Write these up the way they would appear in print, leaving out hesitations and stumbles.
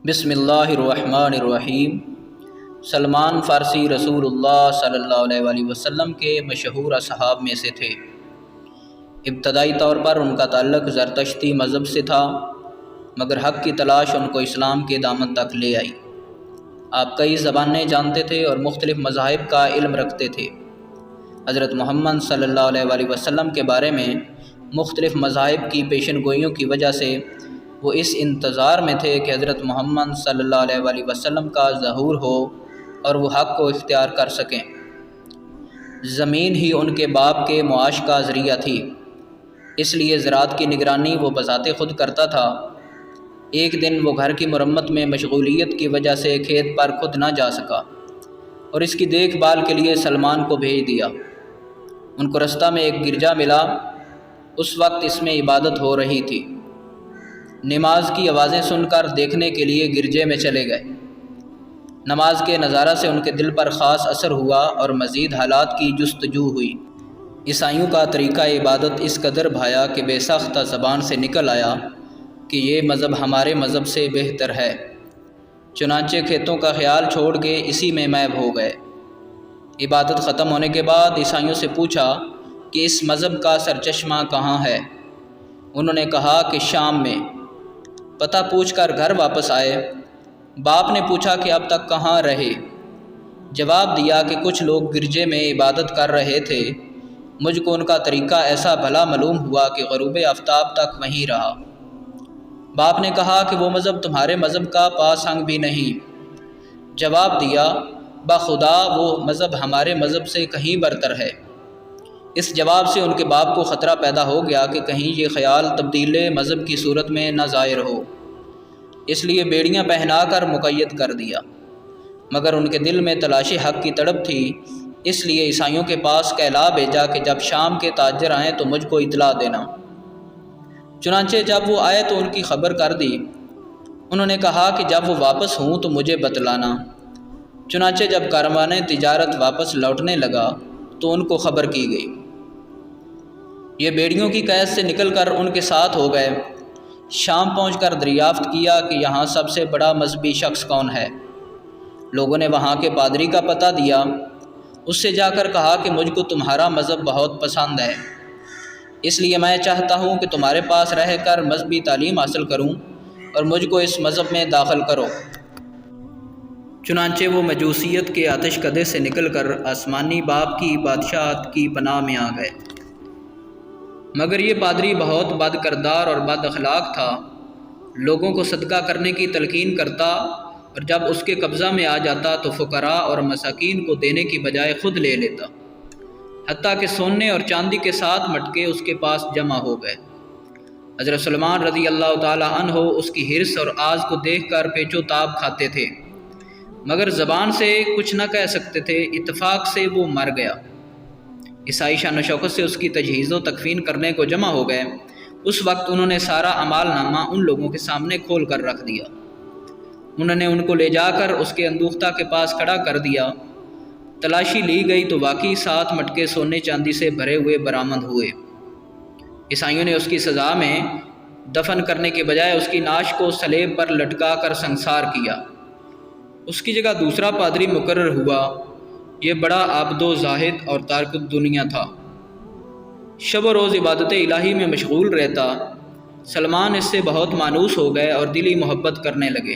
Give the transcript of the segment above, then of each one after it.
بسم اللہ الرحمن الرحیم۔ سلمان فارسی رسول اللہ صلی اللہ علیہ وآلہ وسلم کے مشہور اصحاب میں سے تھے۔ ابتدائی طور پر ان کا تعلق زرتشتی مذہب سے تھا، مگر حق کی تلاش ان کو اسلام کے دامن تک لے آئی۔ آپ کئی زبانیں جانتے تھے اور مختلف مذاہب کا علم رکھتے تھے۔ حضرت محمد صلی اللہ علیہ وآلہ وسلم کے بارے میں مختلف مذاہب کی پیشن گوئیوں کی وجہ سے وہ اس انتظار میں تھے کہ حضرت محمد صلی اللہ علیہ وآلہ وسلم کا ظہور ہو اور وہ حق کو اختیار کر سکیں۔ زمین ہی ان کے باپ کے معاش کا ذریعہ تھی، اس لیے زراعت کی نگرانی وہ بذات خود کرتا تھا۔ ایک دن وہ گھر کی مرمت میں مشغولیت کی وجہ سے کھیت پر خود نہ جا سکا اور اس کی دیکھ بھال کے لیے سلمان کو بھیج دیا۔ ان کو رستہ میں ایک گرجا ملا، اس وقت اس میں عبادت ہو رہی تھی۔ نماز کی آوازیں سن کر دیکھنے کے لیے گرجے میں چلے گئے۔ نماز کے نظارہ سے ان کے دل پر خاص اثر ہوا اور مزید حالات کی جستجو ہوئی۔ عیسائیوں کا طریقہ عبادت اس قدر بھایا کہ بے ساختہ زبان سے نکل آیا کہ یہ مذہب ہمارے مذہب سے بہتر ہے۔ چنانچہ کھیتوں کا خیال چھوڑ کے اسی میں محو ہو گئے۔ عبادت ختم ہونے کے بعد عیسائیوں سے پوچھا کہ اس مذہب کا سرچشمہ کہاں ہے؟ انہوں نے کہا کہ شام میں۔ پتہ پوچھ کر گھر واپس آئے۔ باپ نے پوچھا کہ اب تک کہاں رہے؟ جواب دیا کہ کچھ لوگ گرجے میں عبادت کر رہے تھے، مجھ کو ان کا طریقہ ایسا بھلا معلوم ہوا کہ غروب آفتاب تک وہیں رہا۔ باپ نے کہا کہ وہ مذہب تمہارے مذہب کا پاسنگ بھی نہیں۔ جواب دیا بخدا وہ مذہب ہمارے مذہب سے کہیں برتر ہے۔ اس جواب سے ان کے باپ کو خطرہ پیدا ہو گیا کہ کہیں یہ خیال تبدیل مذہب کی صورت میں نہ ظاہر ہو، اس لیے بیڑیاں پہنا کر مقید کر دیا۔ مگر ان کے دل میں تلاش حق کی تڑپ تھی، اس لیے عیسائیوں کے پاس کہلا بھیجا کہ جب شام کے تاجر آئیں تو مجھ کو اطلاع دینا۔ چنانچہ جب وہ آئے تو ان کی خبر کر دی۔ انہوں نے کہا کہ جب وہ واپس ہوں تو مجھے بتلانا۔ چنانچہ جب کاروان تجارت واپس لوٹنے لگا تو ان کو خبر کی گئی۔ یہ بیڑیوں کی قید سے نکل کر ان کے ساتھ ہو گئے۔ شام پہنچ کر دریافت کیا کہ یہاں سب سے بڑا مذہبی شخص کون ہے۔ لوگوں نے وہاں کے پادری کا پتہ دیا۔ اس سے جا کر کہا کہ مجھ کو تمہارا مذہب بہت پسند ہے، اس لیے میں چاہتا ہوں کہ تمہارے پاس رہ کر مذہبی تعلیم حاصل کروں اور مجھ کو اس مذہب میں داخل کرو۔ چنانچہ وہ مجوسیت کے آتش کدے سے نکل کر آسمانی باپ کی بادشاہت کی پناہ میں آ گئے۔ مگر یہ پادری بہت بد کردار اور بد اخلاق تھا، لوگوں کو صدقہ کرنے کی تلقین کرتا اور جب اس کے قبضہ میں آ جاتا تو فقراء اور مساکین کو دینے کی بجائے خود لے لیتا، حتیٰ کہ سونے اور چاندی کے ساتھ مٹکے اس کے پاس جمع ہو گئے۔ حضرت سلمان رضی اللہ تعالی عنہ اس کی حرص اور آز کو دیکھ کر پیچ و تاب کھاتے تھے، مگر زبان سے کچھ نہ کہہ سکتے تھے۔ اتفاق سے وہ مر گیا۔ عیسائی شان و شوکت سے اس کی تجہیز و تکفین کرنے کو جمع ہو گئے۔ اس وقت انہوں نے سارا اعمال نامہ ان لوگوں کے سامنے کھول کر رکھ دیا۔ انہوں نے ان کو لے جا کر اس کے اندوختہ کے پاس کھڑا کر دیا۔ تلاشی لی گئی تو واقعی 7 مٹکے سونے چاندی سے بھرے ہوئے برآمد ہوئے۔ عیسائیوں نے اس کی سزا میں دفن کرنے کے بجائے اس کی نعش کو صلیب پر لٹکا کر سنسار کیا۔ اس کی جگہ دوسرا پادری مقرر ہوا۔ یہ بڑا عابد و زاہد اور تارک الدنیا تھا، شب و روز عبادت الہی میں مشغول رہتا۔ سلمان اس سے بہت مانوس ہو گئے اور دلی محبت کرنے لگے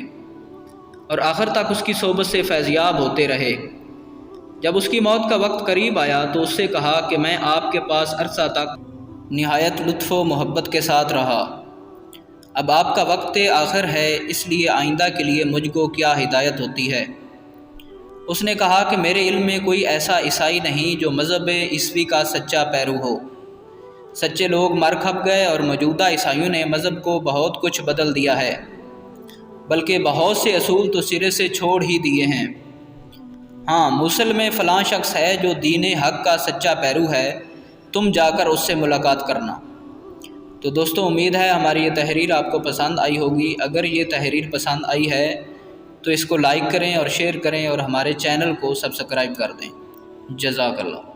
اور آخر تک اس کی صحبت سے فیضیاب ہوتے رہے۔ جب اس کی موت کا وقت قریب آیا تو اس سے کہا کہ میں آپ کے پاس عرصہ تک نہایت لطف و محبت کے ساتھ رہا، اب آپ کا وقت آخر ہے، اس لیے آئندہ کے لیے مجھ کو کیا ہدایت ہوتی ہے؟ اس نے کہا کہ میرے علم میں کوئی ایسا عیسائی نہیں جو مذہب عیسوی کا سچا پیرو ہو۔ سچے لوگ مر کھپ گئے اور موجودہ عیسائیوں نے مذہب کو بہت کچھ بدل دیا ہے، بلکہ بہت سے اصول تو سرے سے چھوڑ ہی دیے ہیں۔ ہاں، موصل میں فلاں شخص ہے جو دین حق کا سچا پیرو ہے، تم جا کر اس سے ملاقات کرنا۔ تو دوستو، امید ہے ہماری یہ تحریر آپ کو پسند آئی ہوگی۔ اگر یہ تحریر پسند آئی ہے تو اس کو لائک کریں اور شیئر کریں اور ہمارے چینل کو سبسکرائب کر دیں۔ جزاک اللہ۔